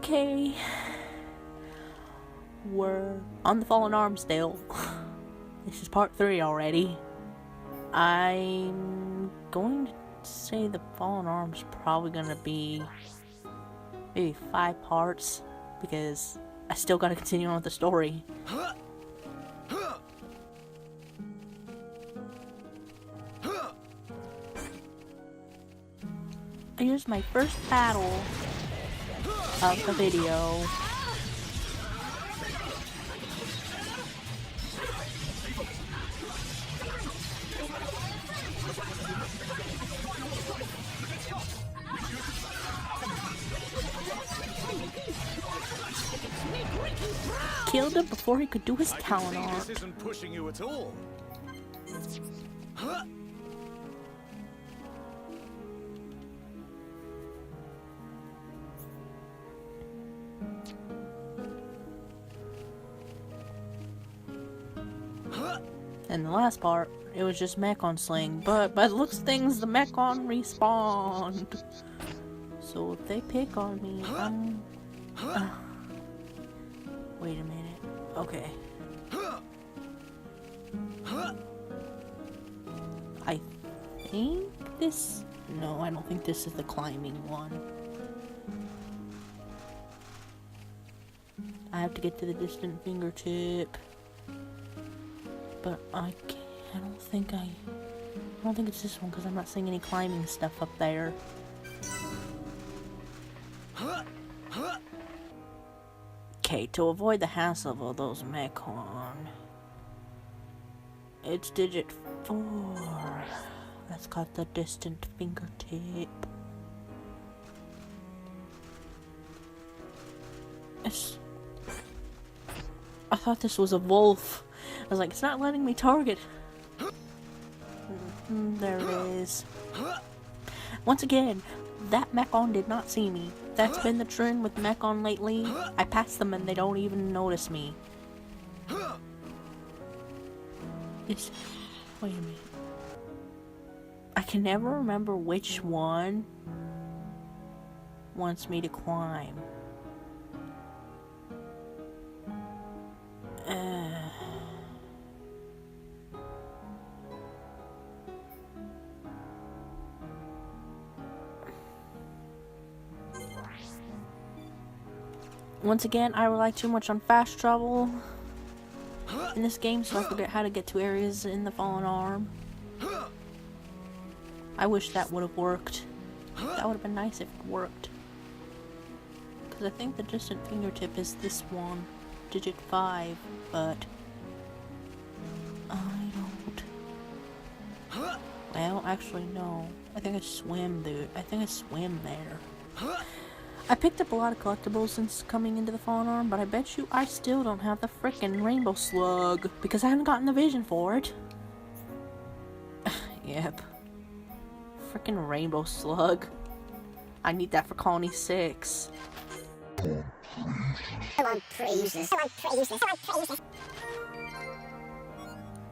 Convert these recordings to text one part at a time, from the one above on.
Okay. We're on the Fallen Arm still. This is part 3 already. I'm going to say the Fallen Arm's probably gonna be maybe 5 parts, because I still gotta continue on with the story. Here's my first battle of the video. Killed him before he could do his talent arc. This isn't pushing you at all. And the last part, it was just mech on sling, but by the looks of things, the mech on respawned. So if they pick on me, I'm... wait a minute. Okay. I think this... No, I don't think this is the climbing one. I have to get to the distant fingertip. But I don't think it's this one, because I'm not seeing any climbing stuff up there. Okay, to avoid the hassle of all those mechon, it's digit 4. That's got the distant fingertip. I thought this was a wolf. I was like, it's not letting me target. There it is. Once again, that mechon did not see me. That's been the trend with mechon lately. I pass them and they don't even notice me. Wait a minute. I can never remember which one wants me to climb. Once again, I rely too much on fast travel in this game, so I forget how to get to areas in the Fallen Arm. I wish that would have worked. That would have been nice if it worked. Because I think the distant fingertip is this one, digit 5, but I don't... Well, actually no. I think I swim there. I picked up a lot of collectibles since coming into the Fallen Arm, but I bet you I still don't have the frickin' rainbow slug, because I haven't gotten the vision for it. Yep. Frickin' rainbow slug. I need that for Colony 6.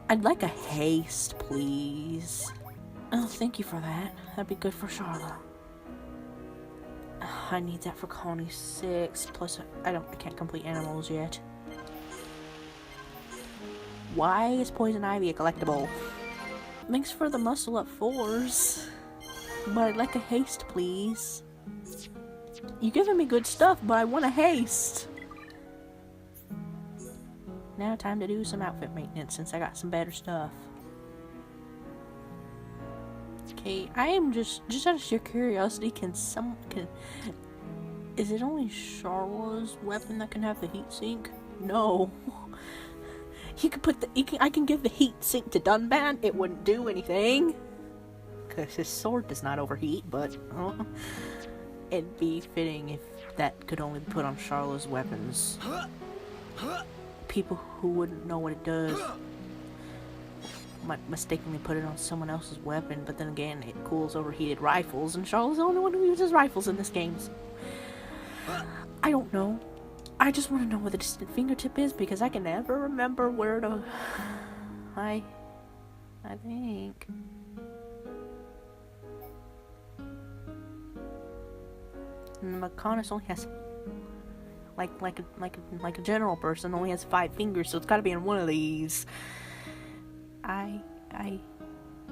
I'd like a haste, please. Oh, thank you for that. That'd be good for Charlotte. I need that for Colony 6, plus I can't complete animals yet. Why is Poison Ivy a collectible? Thanks for the muscle up 4s, but I'd like a haste, please. You're giving me good stuff, but I want a haste. Now time to do some outfit maintenance, since I got some better stuff. Okay, I am just out of sheer curiosity, is it only Charla's weapon that can have the heat sink? No. I can give the heat sink to Dunban, it wouldn't do anything. Cause his sword does not overheat, but it'd be fitting if that could only be put on Charla's weapons. People who wouldn't know what it does might mistakenly put it on someone else's weapon, but then again, it cools overheated rifles, and Charlotte's the only one who uses rifles in this game. So I don't know. I just want to know where the distant fingertip is, because I can never remember where to... I think... And the Mechonis only has like a general person only has 5 fingers, so it's got to be in one of these.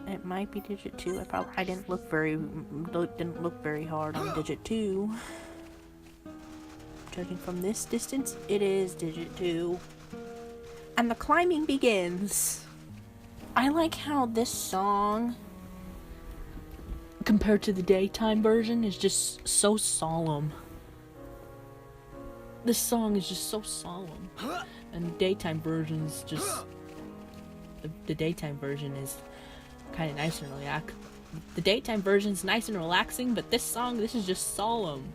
It might be digit 2. I didn't look very hard on digit 2. Judging from this distance, it is digit 2. And the climbing begins. I like how this song, compared to the daytime version, is just so solemn. This song is just so solemn. And the daytime version is just... The daytime version is kind of nice and relaxing. The daytime version is nice and relaxing, but this is just solemn.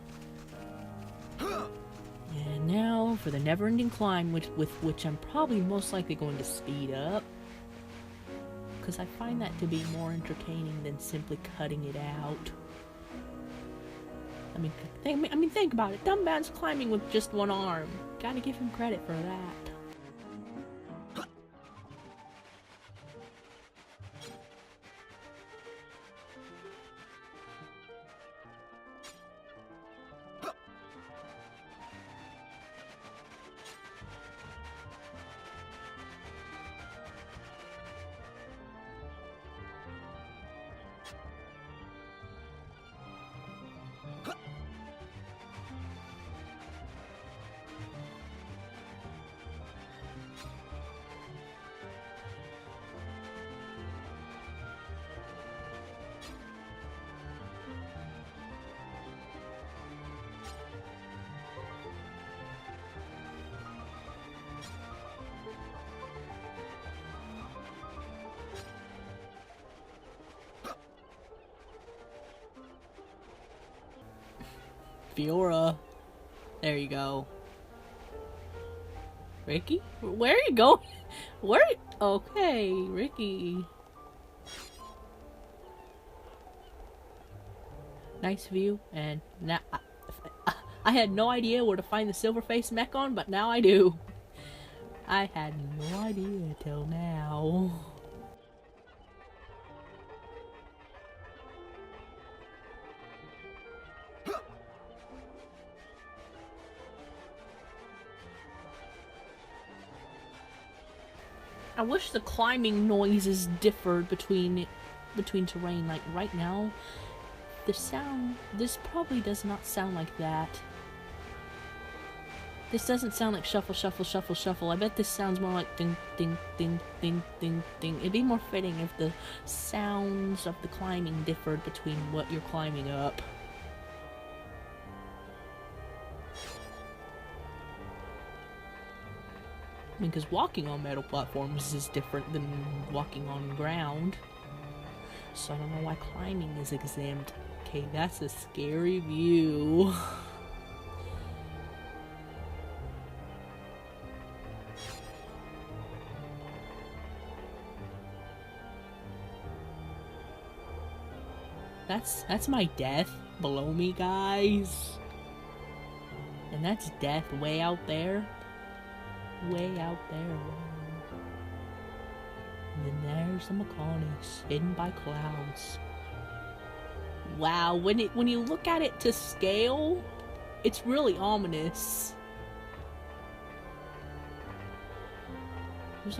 And now for the never-ending climb, with which I'm probably most likely going to speed up, because I find that to be more entertaining than simply cutting it out. I mean, think about it. Dumbman's climbing with just one arm. Gotta give him credit for that. Fiora. There you go. Ricky? Where are you going? Okay, Ricky. Nice view, and now I had no idea where to find the Silverface Mechon, but now I do. I had no idea till now. I wish the climbing noises differed between terrain. Like right now, this probably does not sound like that. This doesn't sound like shuffle, shuffle, shuffle, shuffle. I bet this sounds more like ding, ding, ding, ding, ding, ding. It'd be more fitting if the sounds of the climbing differed between what you're climbing up. I mean, because walking on metal platforms is different than walking on ground. So I don't know why climbing is exempt. Okay, that's a scary view. That's my death below me, guys. And that's death way out there. Way out there. And then there's the Mechonis, hidden by clouds. Wow, when you look at it to scale, it's really ominous. There's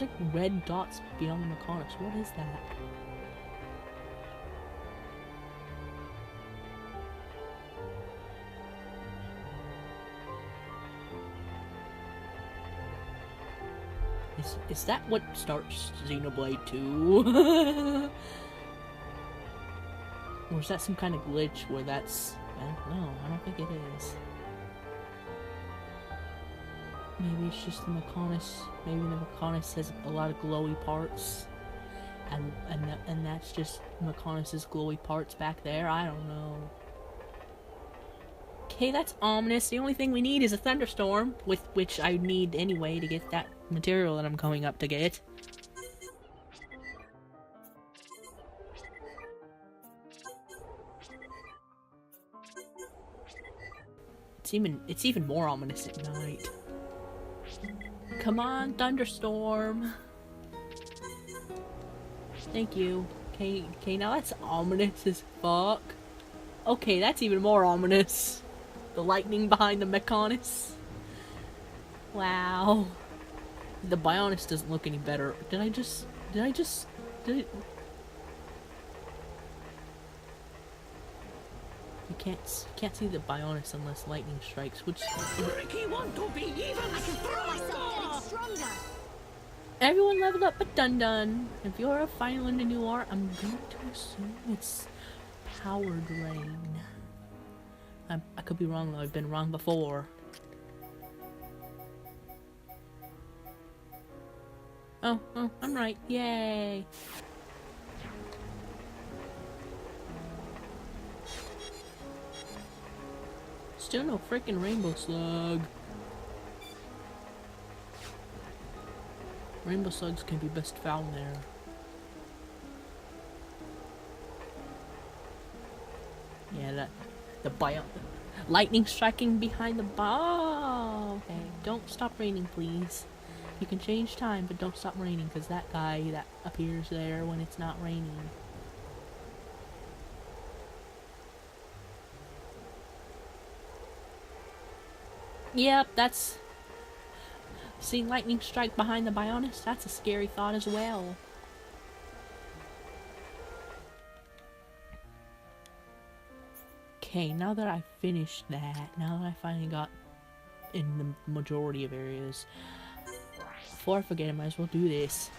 like red dots beyond the Mechonis. What is that? Is that what starts Xenoblade 2? Or is that some kind of glitch where that's... I don't know, I don't think it is. Maybe it's just the Mechonis. Maybe the Mechonis has a lot of glowy parts. And that's just Mechonis' glowy parts back there? I don't know. Okay, that's ominous. The only thing we need is a thunderstorm, with which I need anyway to get that material that I'm going up to get. It's even more ominous at night. Come on, thunderstorm. Thank you. Okay, now that's ominous as fuck. Okay, that's even more ominous. The lightning behind the Mechonis. Wow. The Bionis doesn't look any better. Did it... You can't see the Bionis unless lightning strikes, which... Ricky want to be even stronger. Everyone leveled up but dun. If you're a final into new art, I'm going to assume it's Powered Rain. I could be wrong though, I've been wrong before. Oh, I'm right. Yay! Still no freaking Rainbow Slug. Rainbow Slugs can be best found there. Yeah, the lightning striking behind the ball. Okay, don't stop raining, please. You can change time, but don't stop raining, because that guy that appears there when it's not raining. Yep, that's... Seeing lightning strike behind the Bionis, that's a scary thought as well. Okay, now that I finished that, now that I finally got in the majority of areas, before I forget, I might as well do this.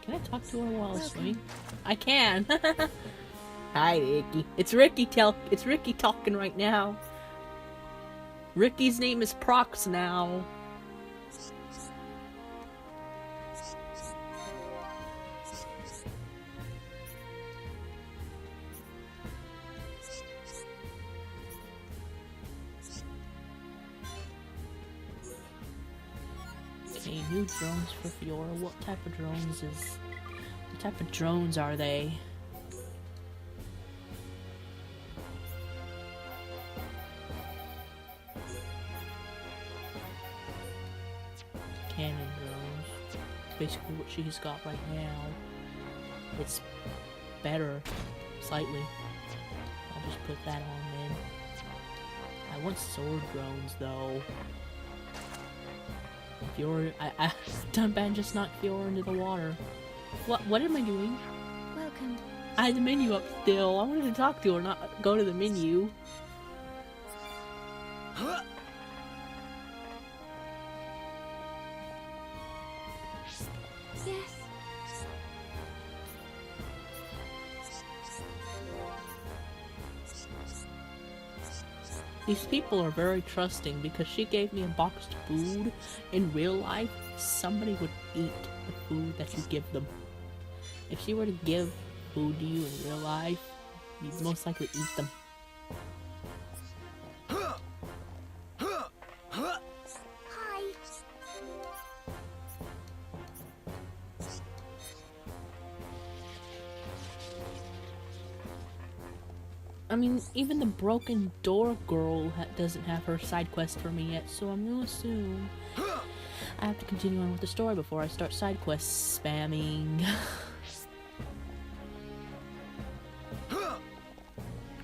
Can I talk to her while I swing? I can. Hi, Ricky. It's Ricky talking right now. Ricky's name is Prox now. Okay, new drones for Fiora. What type of drones are they? Cannon drones. Basically what she's got right now. It's better, slightly. I'll just put that on then. I want sword drones though. Fiora, I done bad just knocked Fiora into the water. What am I doing? Welcome. I had the menu up still. I wanted to talk to her, not go to the menu. Yes. These people are very trusting because she gave me a boxed food. In real life, somebody would eat the food that you give them. If she were to give food to you in real life, you'd most likely eat them. Hi. I mean, even the broken door girl doesn't have her side quest for me yet, so I'm gonna assume I have to continue on with the story before I start side quest spamming.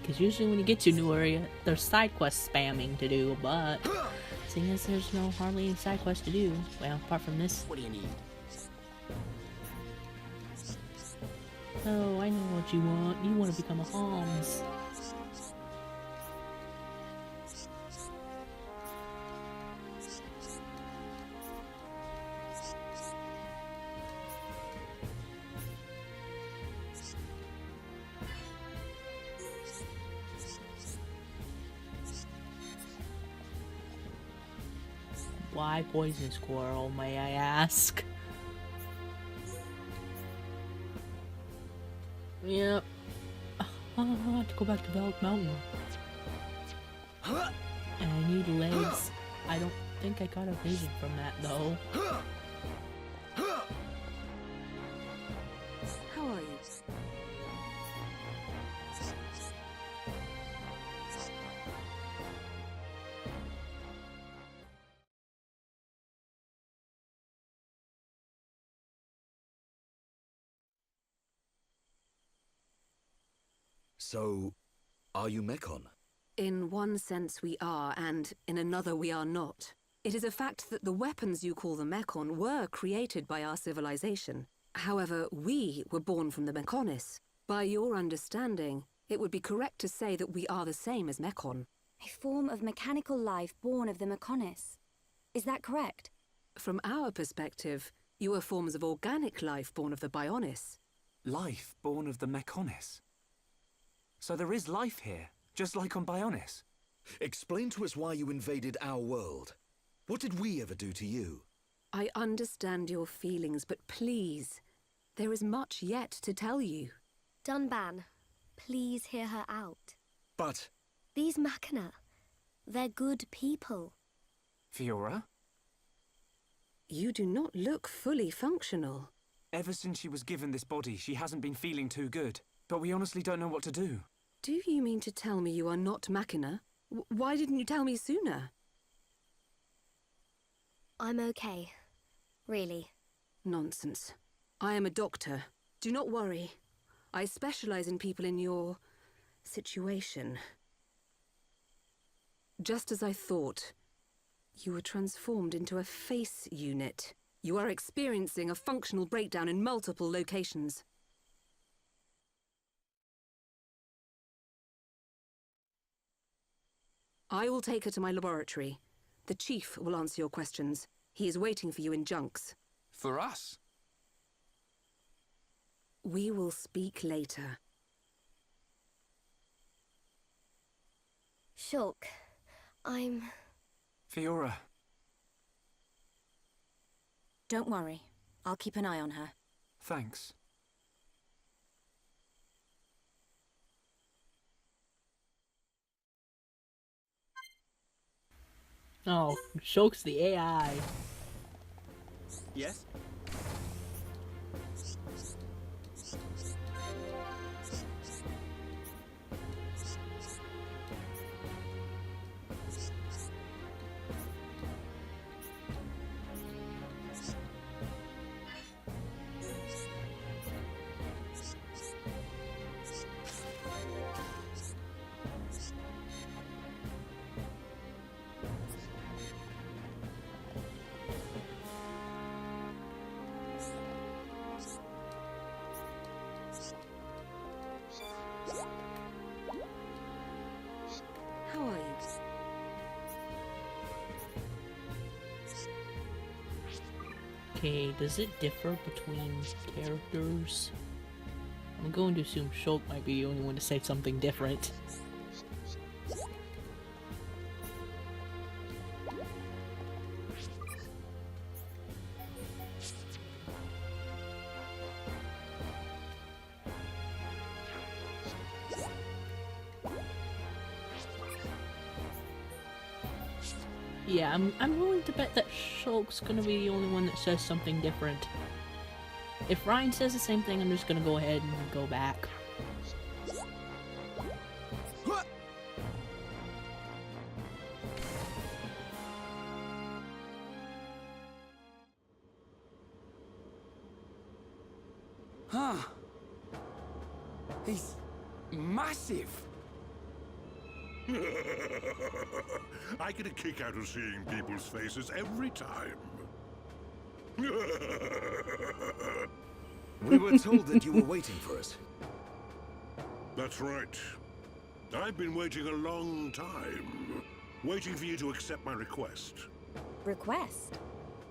Because usually when you get to a new area, there's side quest spamming to do, but seeing as there's hardly any side quests to do, well, apart from this. What do you need? Oh, I know what you want. You want to become a Homs. Why poison squirrel, may I ask? Yep. I have to go back to Velvet Mountain. And I need legs. I don't think I got a vision from that, though. How are you? So, are you Mekon? In one sense we are, and in another we are not. It is a fact that the weapons you call the Mekon were created by our civilization. However, we were born from the Mekonis. By your understanding, it would be correct to say that we are the same as Mekon. A form of mechanical life born of the Mekonis. Is that correct? From our perspective, you are forms of organic life born of the Bionis. Life born of the Mekonis. So there is life here, just like on Bionis. Explain to us why you invaded our world. What did we ever do to you? I understand your feelings, but please, there is much yet to tell you. Dunban, please hear her out. But... These Machina, they're good people. Fiora? You do not look fully functional. Ever since she was given this body, she hasn't been feeling too good. But we honestly don't know what to do. Do you mean to tell me you are not Machina? Why didn't you tell me sooner? I'm okay. Really. Nonsense. I am a doctor. Do not worry. I specialize in people in your... situation. Just as I thought. You were transformed into a face unit. You are experiencing a functional breakdown in multiple locations. I will take her to my laboratory. The Chief will answer your questions. He is waiting for you in Junks. For us? We will speak later. Shulk, I'm... Fiora. Don't worry. I'll keep an eye on her. Thanks. Oh, Shulk's the AI. Yes? How are you? Okay, does it differ between characters? I'm going to assume Shulk might be the only one to say something different. Yeah, I'm willing to bet that Shulk's gonna be the only one that says something different. If Ryan says the same thing, I'm just gonna go ahead and go back. Huh. He's massive. I get a kick out of seeing people's faces every time. We were told that you were waiting for us. That's right. I've been waiting a long time. Waiting for you to accept my request. Request?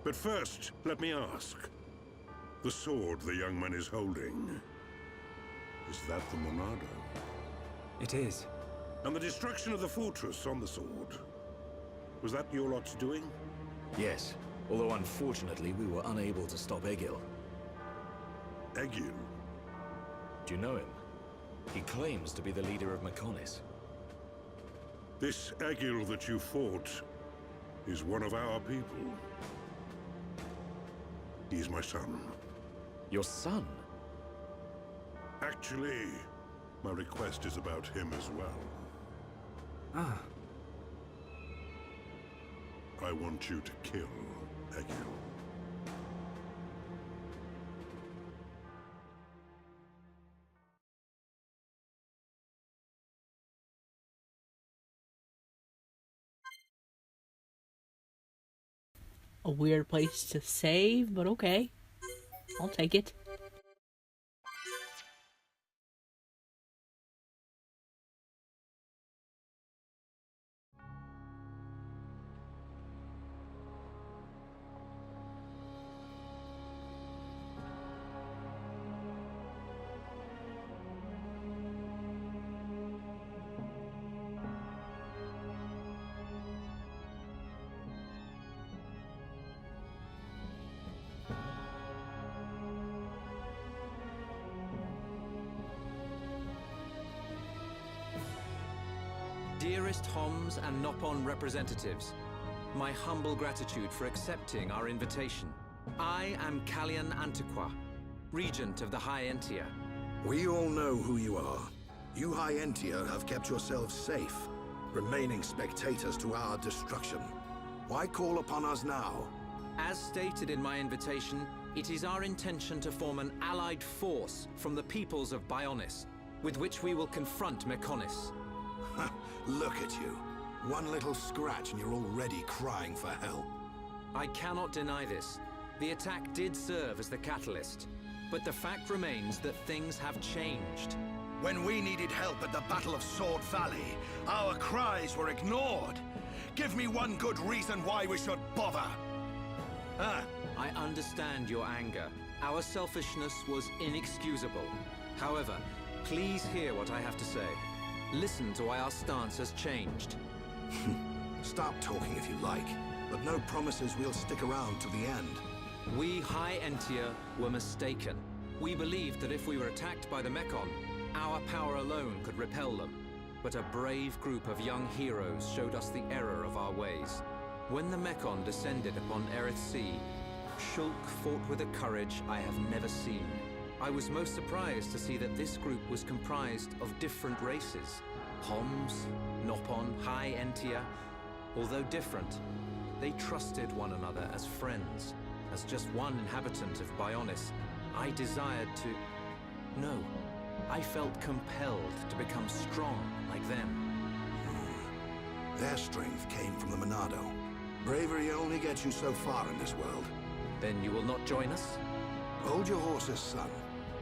But first, let me ask. The sword the young man is holding, is that the Monado? It is. And the destruction of the fortress on the sword, was that your lot's doing? Yes, although unfortunately we were unable to stop Egil. Egil? Do you know him? He claims to be the leader of Mekonis. This Egil that you fought, is one of our people. He's my son. Your son? Actually, my request is about him as well. Ah, I want you to kill Egil. A weird place to save, but okay. I'll take it. Dearest Homs and Noppon representatives, my humble gratitude for accepting our invitation. I am Kallian Antiqua, Regent of the High Entia. We all know who you are. You High Entia have kept yourselves safe, remaining spectators to our destruction. Why call upon us now? As stated in my invitation, it is our intention to form an allied force from the peoples of Bionis, with which we will confront Mechonis. Look at you. One little scratch and you're already crying for help. I cannot deny this. The attack did serve as the catalyst, but the fact remains that things have changed. When we needed help at the Battle of Sword Valley, our cries were ignored. Give me one good reason why we should bother. I understand your anger. Our selfishness was inexcusable. However, please hear what I have to say. Listen to why our stance has changed. Stop talking if you like, but no promises we'll stick around to the end. We High Entia were mistaken. We believed that if we were attacked by the Mechon, our power alone could repel them. But a brave group of young heroes showed us the error of our ways. When the Mechon descended upon Erith Sea, Shulk fought with a courage I have never seen. I was most surprised to see that this group was comprised of different races. Homs, Noppon, High Entia. Although different, they trusted one another as friends. As just one inhabitant of Bionis, I desired to... No, I felt compelled to become strong like them. Their strength came from the Monado. Bravery only gets you so far in this world. Then you will not join us? Hold your horses, son.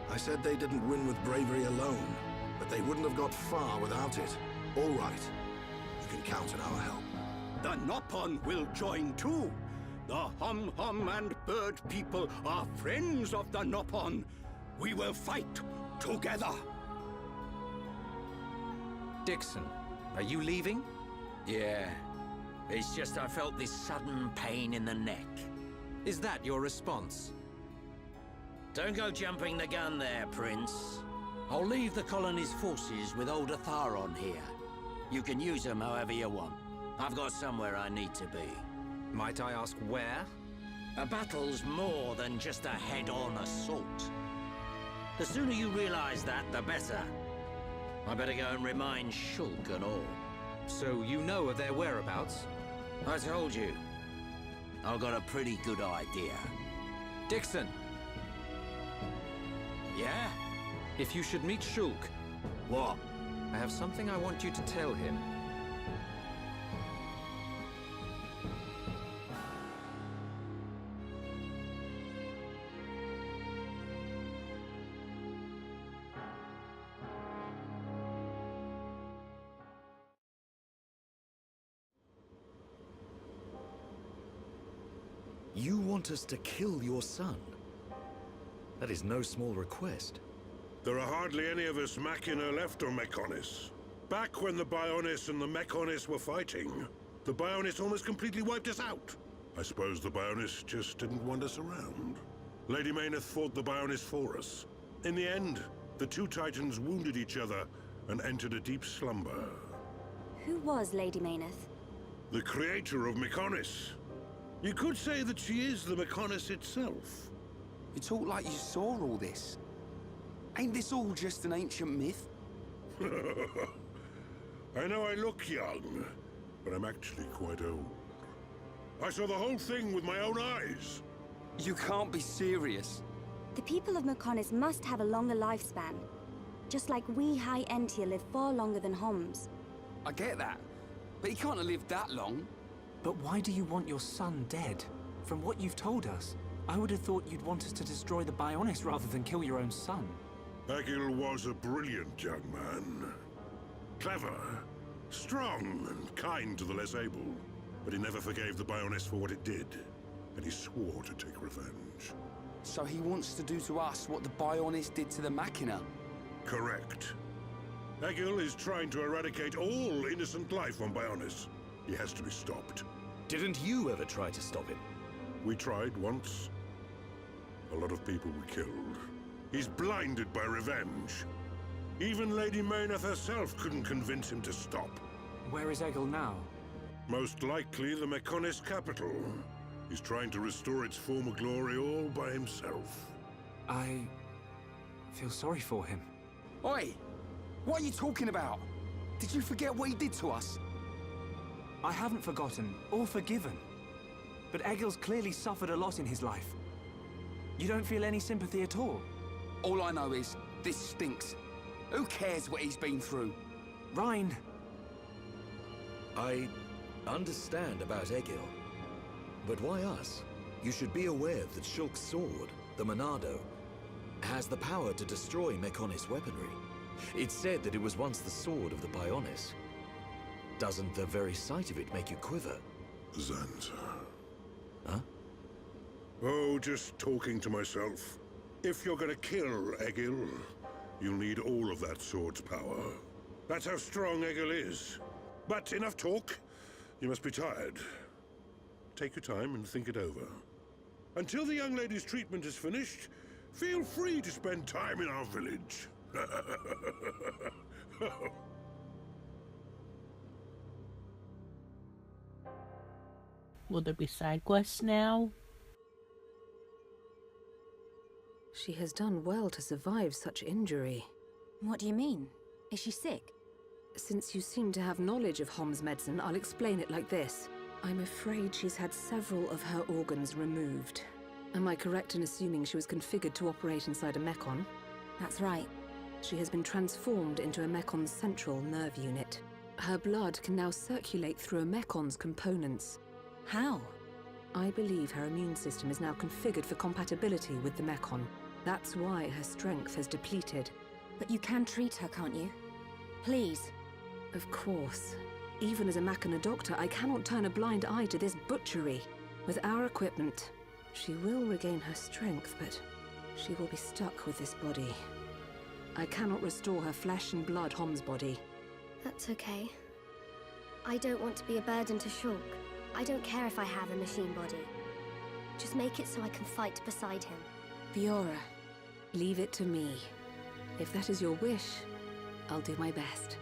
I said they didn't win with bravery alone, but they wouldn't have got far without it. All right. You can count on our help. The Noppon will join too. The Hum-Hum and Bird people are friends of the Noppon. We will fight together. Dixon, are you leaving? Yeah. It's just I felt this sudden pain in the neck. Is that your response? Don't go jumping the gun there, Prince. I'll leave the colony's forces with old Atharon here. You can use them however you want. I've got somewhere I need to be. Might I ask where? A battle's more than just a head-on assault. The sooner you realize that, the better. I better go and remind Shulk and all. So you know of their whereabouts? I told you. I've got a pretty good idea. Dixon! Yeah? If you should meet Shulk... What? I have something I want you to tell him. You want us to kill your son? That is no small request. There are hardly any of us Machina left on Mechonis. Back when the Bionis and the Mechonis were fighting, the Bionis almost completely wiped us out. I suppose the Bionis just didn't want us around. Lady Mayneth fought the Bionis for us. In the end, the two Titans wounded each other and entered a deep slumber. Who was Lady Mayneth? The creator of Mechonis. You could say that she is the Mechonis itself. You talk like you saw all this. Ain't this all just an ancient myth? I know I look young, but I'm actually quite old. I saw the whole thing with my own eyes. You can't be serious. The people of Mechonis must have a longer lifespan. Just like we High Entia live far longer than Homs. I get that, but he can't have lived that long. But why do you want your son dead? From what you've told us, I would have thought you'd want us to destroy the Bionis rather than kill your own son. Egil was a brilliant young man. Clever, strong, and kind to the less able. But he never forgave the Bionis for what it did, and he swore to take revenge. So he wants to do to us what the Bionis did to the Machina? Correct. Egil is trying to eradicate all innocent life on Bionis. He has to be stopped. Didn't you ever try to stop him? We tried once. A lot of people were killed. He's blinded by revenge. Even Lady Mayneth herself couldn't convince him to stop. Where is Egil now? Most likely the Mechonis capital. He's trying to restore its former glory all by himself. I feel sorry for him. Oi! What are you talking about? Did you forget what he did to us? I haven't forgotten or forgiven. But Egil's clearly suffered a lot in his life. You don't feel any sympathy at all? All I know is, this stinks. Who cares what he's been through? Rhine! I understand about Egil. But why us? You should be aware that Shulk's sword, the Monado, has the power to destroy Mechonis weaponry. It's said that it was once the sword of the Bionis. Doesn't the very sight of it make you quiver? Zanza. Huh? Oh, just talking to myself. If you're gonna kill Egil, you'll need all of that sword's power. That's how strong Egil is. But enough talk. You must be tired. Take your time and think it over. Until the young lady's treatment is finished, feel free to spend time in our village. Will there be side quests now? She has done well to survive such injury. What do you mean? Is she sick? Since you seem to have knowledge of Hom's medicine, I'll explain it like this. I'm afraid she's had several of her organs removed. Am I correct in assuming she was configured to operate inside a Mechon? That's right. She has been transformed into a Mekon's central nerve unit. Her blood can now circulate through a Mekon's components. How? I believe her immune system is now configured for compatibility with the Mechon. That's why her strength has depleted. But you can treat her, can't you? Please. Of course. Even as a Machina doctor, I cannot turn a blind eye to this butchery. With our equipment, she will regain her strength, but she will be stuck with this body. I cannot restore her flesh and blood Hom's body. That's okay. I don't want to be a burden to Shulk. I don't care if I have a machine body. Just make it so I can fight beside him. Fiora, leave it to me. If that is your wish, I'll do my best.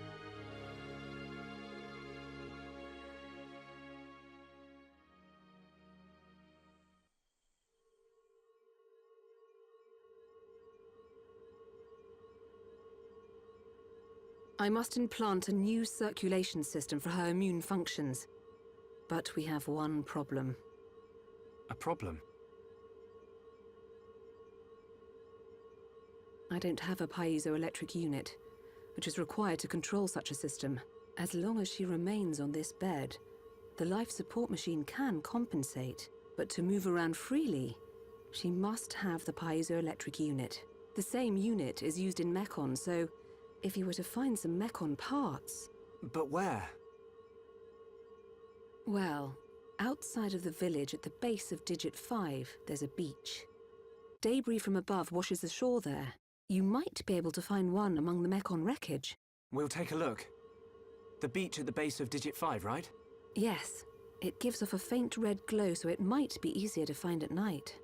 I must implant a new circulation system for her immune functions. But we have one problem. A problem? I don't have a piezoelectric unit, which is required to control such a system. As long as she remains on this bed, the life support machine can compensate. But to move around freely, she must have the piezoelectric unit. The same unit is used in Mechon, so if you were to find some Mechon parts... But where? Well, outside of the village at the base of Digit 5, there's a beach. Debris from above washes ashore there. You might be able to find one among the Mechon wreckage. We'll take a look. The beach at the base of Digit 5, right? Yes. It gives off a faint red glow, so it might be easier to find at night.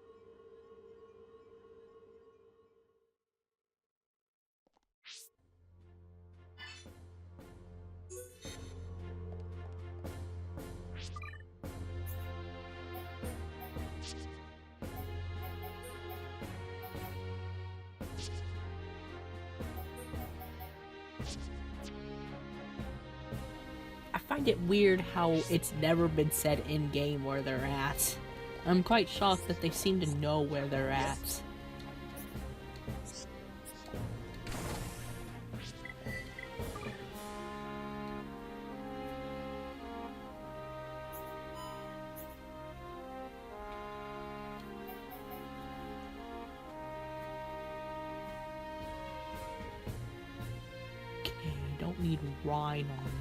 find it weird how it's never been said in-game where they're at. I'm quite shocked that they seem to know where they're at. Okay, I don't need Rhine on there.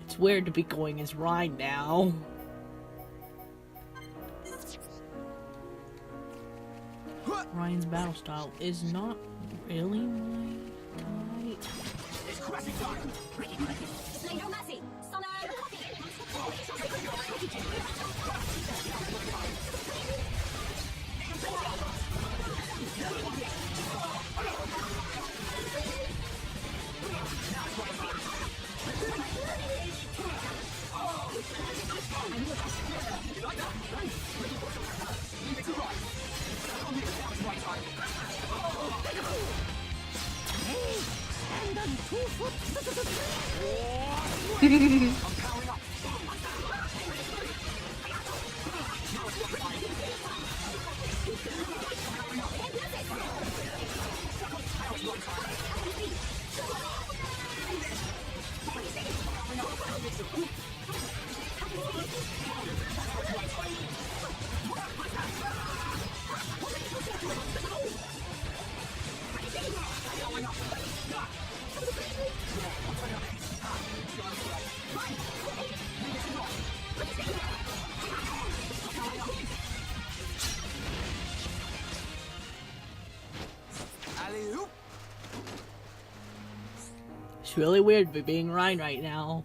It's weird to be going as Rhine now. Ryan's battle style is not really my type. It's really weird to be being Rhine right now.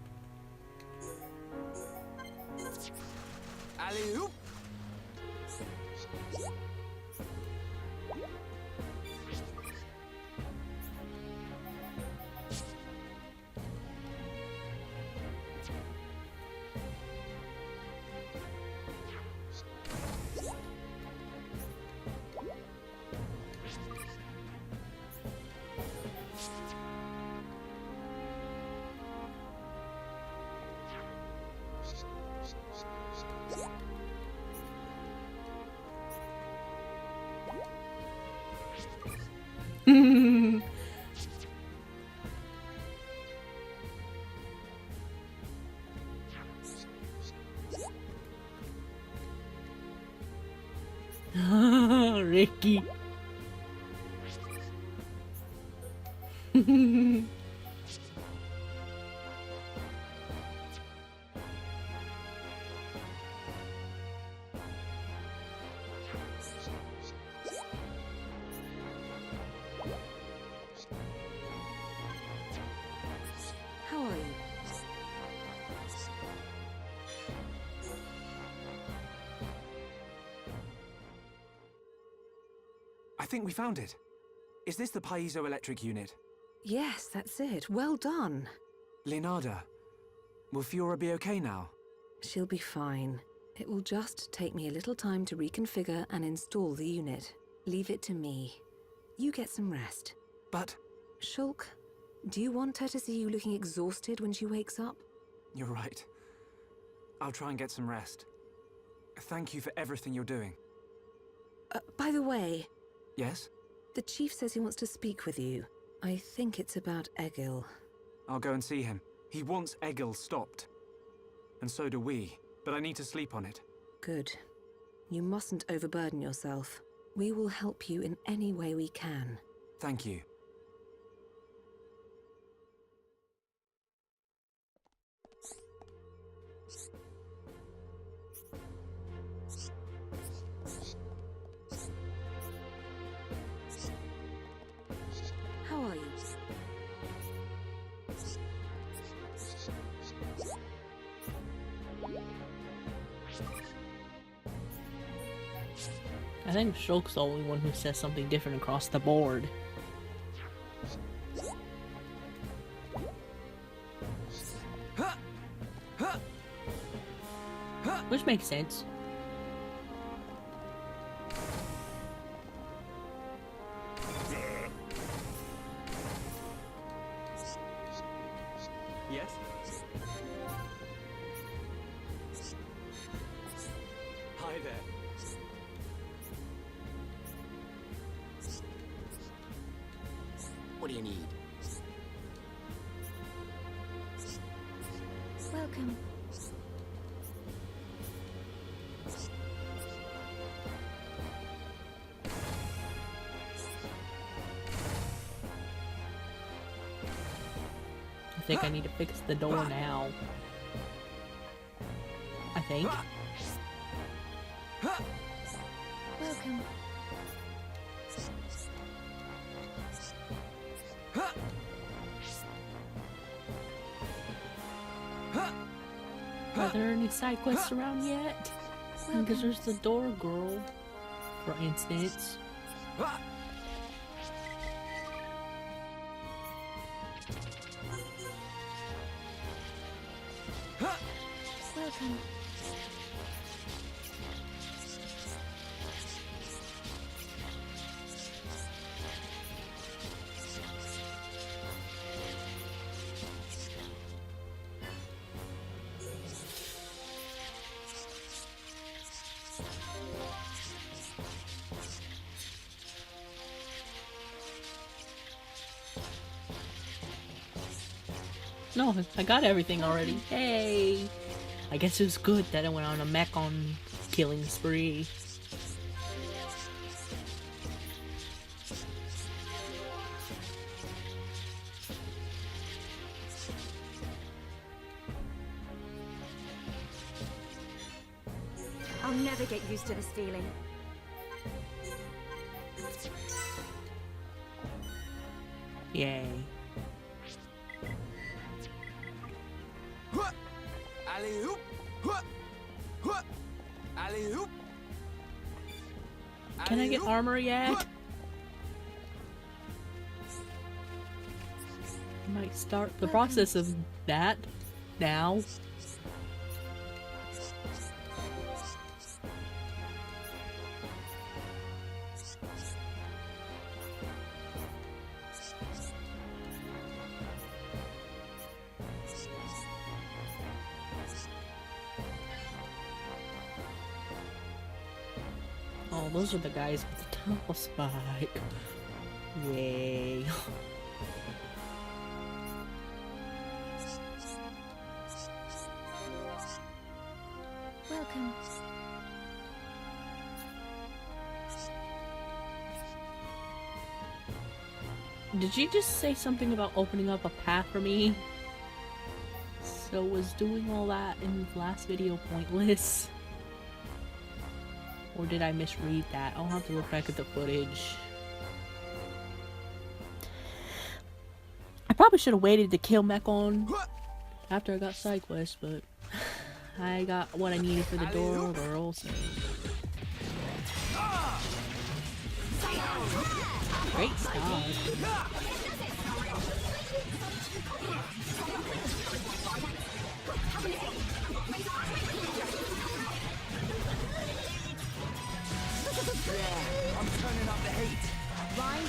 Alley-oop. Ricky. How are you? I think we found it. Is this the piezoelectric unit? Yes, that's it. Well done. Leonardo, will Fiora be okay now? She'll be fine. It will just take me a little time to reconfigure and install the unit. Leave it to me. You get some rest. But... Shulk, do you want her to see you looking exhausted when she wakes up? You're right. I'll try and get some rest. Thank you for everything you're doing. By the way... Yes? The chief says he wants to speak with you. I think it's about Egil. I'll go and see him. He wants Egil stopped. And so do we, but I need to sleep on it. Good. You mustn't overburden yourself. We will help you in any way we can. Thank you. How are you? I think Shulk's the only one who says something different across the board. Which makes sense. Yes? Hi there. What do you need? Welcome. I think I need to fix the door now. I think. Welcome. Are there any side quests around yet? Because there's the door girl, for instance. Welcome. No, I got everything already. Hey! I guess it was good that I went on a Mechon killing spree. I'll never get used to this feeling. Yay. Alley-oop! Alley-oop! Can I get armor yet? I might start the process of that now. Oh, those are the guys with the tall spike. Yay. Welcome. Did you just say something about opening up a path for me? So was doing all that in the last video pointless? Or did I misread that? I'll have to look back at the footage. I probably should have waited to kill Mechon after I got side quest, but I got what I needed for the door girl, so. Great start. I'm turning up the heat. Right?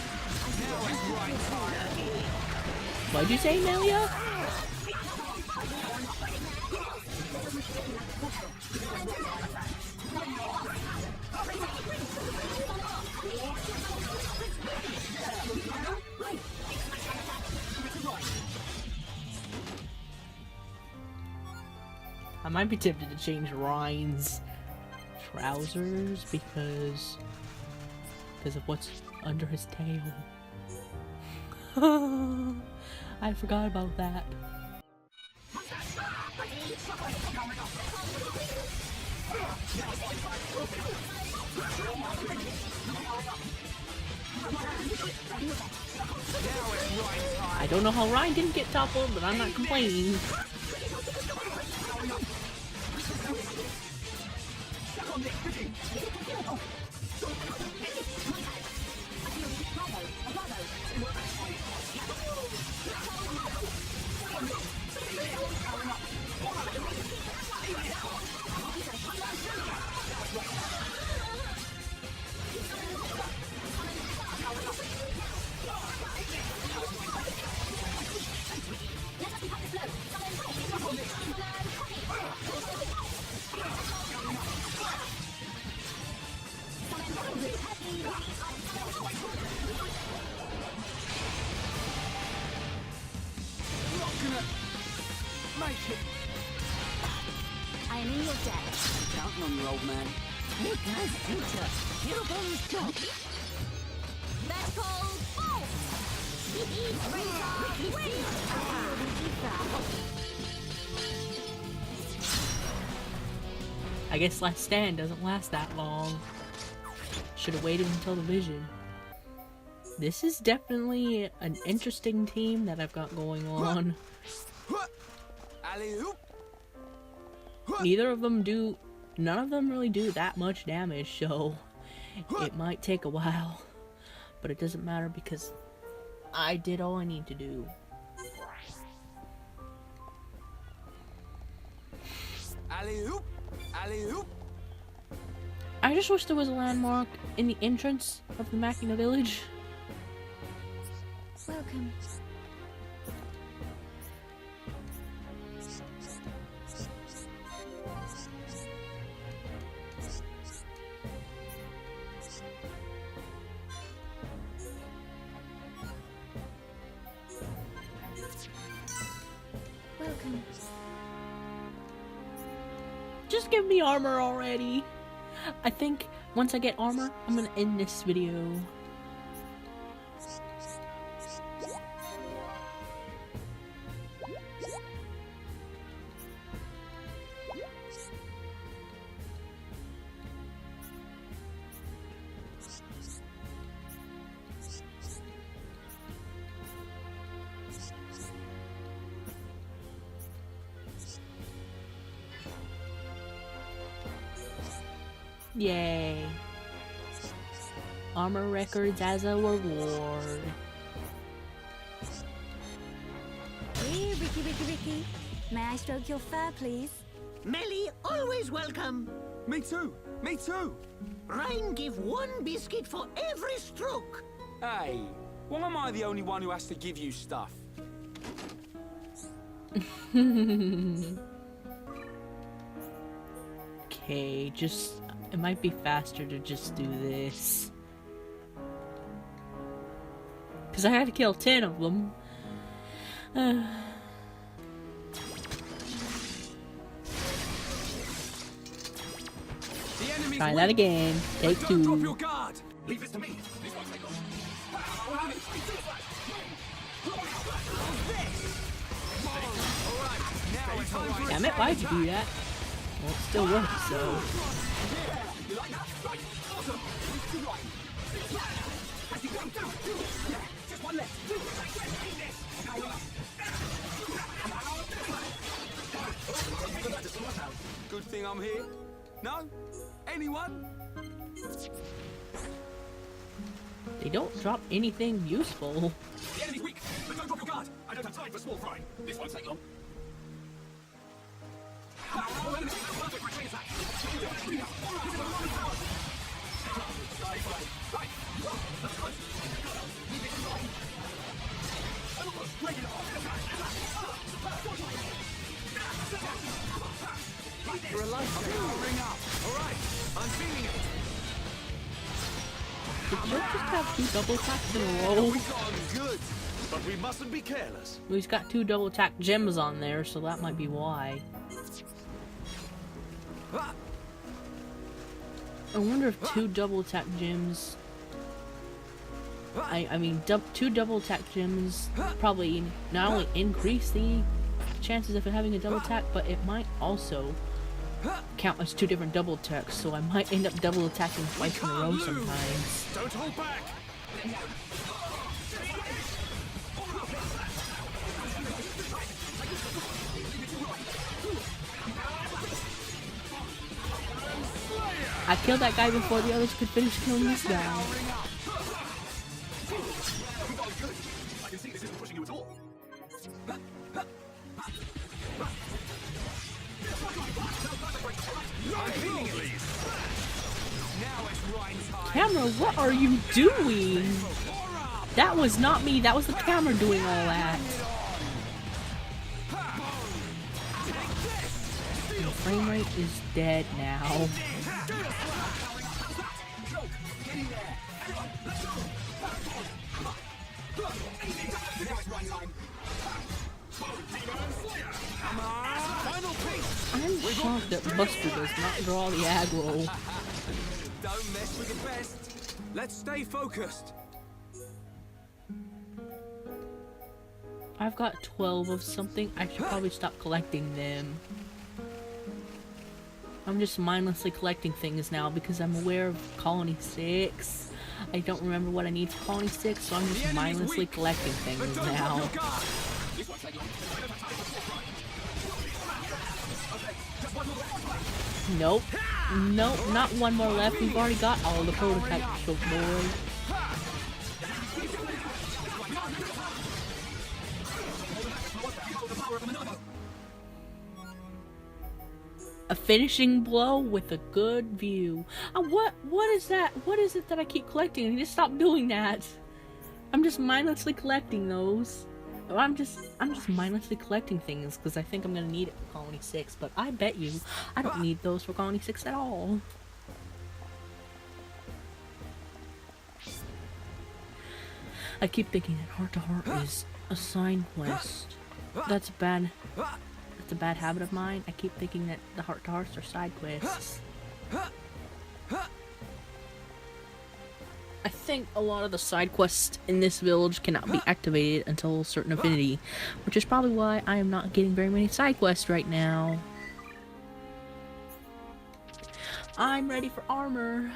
Now it's right time. What'd you say, Melia? I might be tempted to change Ryan's trousers because of what's under his tail. I forgot about that. I don't know how Ryan didn't get toppled, but I'm not complaining. make it. I am in your debt. Counting on you, old man. Make nice future. Herobone's job. Vertical bolt! I guess Last Stand doesn't last that long. Should have waited until the vision. This is definitely an interesting team that I've got going on. Alley-oop. None of them really do that much damage, so it might take a while. But it doesn't matter because I did all I need to do. Alley-oop. Alley-oop. I just wish there was a landmark in the entrance of the Machina village. Welcome. Welcome. Just give me armor already. I think once I get armor, I'm gonna end this video. Yay. Armor records as a reward. Hey, Ricky. May I stroke your fur, please? Melly, always welcome. Me too. Me too. Ryan give one biscuit for every stroke. Hey, why am I the only one who has to give you stuff? Okay, just... It might be faster to just do this. Because I had to kill 10 of them. Try that again. Take 2. Drop your guard. Leave this to me. This won't take long. Damn it, why'd you do that? Well, it still works, so... Good thing I'm here. No? Anyone? They don't drop anything useful. The enemy's weak, but don't drop your guard. I don't have time for small fry. This won't take long. You're alive. Ring up. All right. I'm feeling it. Did you just have 2 double attacks in a row? We've gone good, but we mustn't be careless. Well, he's got 2 double attack gems on there, so that might be why. I wonder if 2 double attack gems... I mean, 2 double attack gems probably not only increase the chances of it having a double attack, but it might also count as 2 different double attacks, so I might end up double attacking twice in a row sometimes. Don't hold back! I killed that guy before the others could finish killing this guy. I can see this isn't pushing you at all. Camera, what are you doing? That was not me, that was the camera doing all that. The frame rate is dead now. Come on. shocked that Buster does not draw the aggro. Don't mess with the best. Let's stay focused. I've got 12 of something. I should probably stop collecting them. I'm just mindlessly collecting things now because I'm aware of Colony 6. I don't remember what I need for Colony 6, so I'm just mindlessly collecting things now. Nope. Nope, not one more left. We've already got all the prototype Shook Boy. A finishing blow with a good view. What is that? What is it that I keep collecting? I need to stop doing that. I'm just mindlessly collecting those. I'm just mindlessly collecting things because I think I'm gonna need it for Colony 6, but I bet you I don't need those for Colony 6 at all. I keep thinking that Heart to Heart is a side quest. That's bad. It's a bad habit of mine. I keep thinking that the Heart to Hearts are side quests. I think a lot of the side quests in this village cannot be activated until a certain affinity, which is probably why I am not getting very many side quests right now. I'm ready for armor.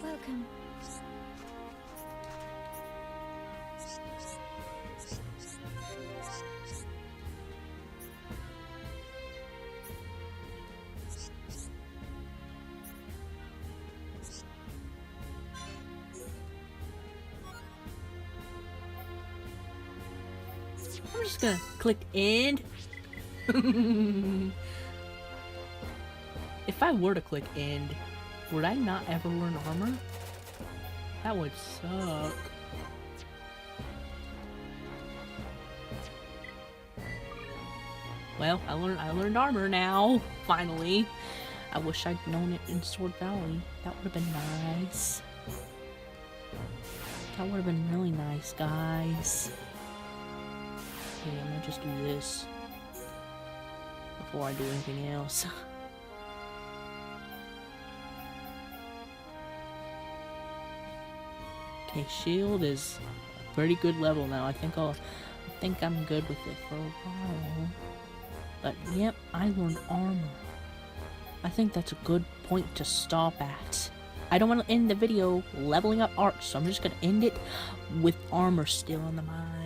Welcome. I'm just gonna click end. If I were to click end, would I not ever learn armor? That would suck. Well, I learned armor now, finally. I wish I'd known it in Sword Valley. That would have been nice. That would have been really nice, guys. Okay, I'm gonna just do this before I do anything else. Okay, shield is a pretty good level now. I think I'm good with it for a while. But yep, I learned armor. I think that's a good point to stop at. I don't want to end the video leveling up arts, so I'm just gonna end it with armor still on the mind.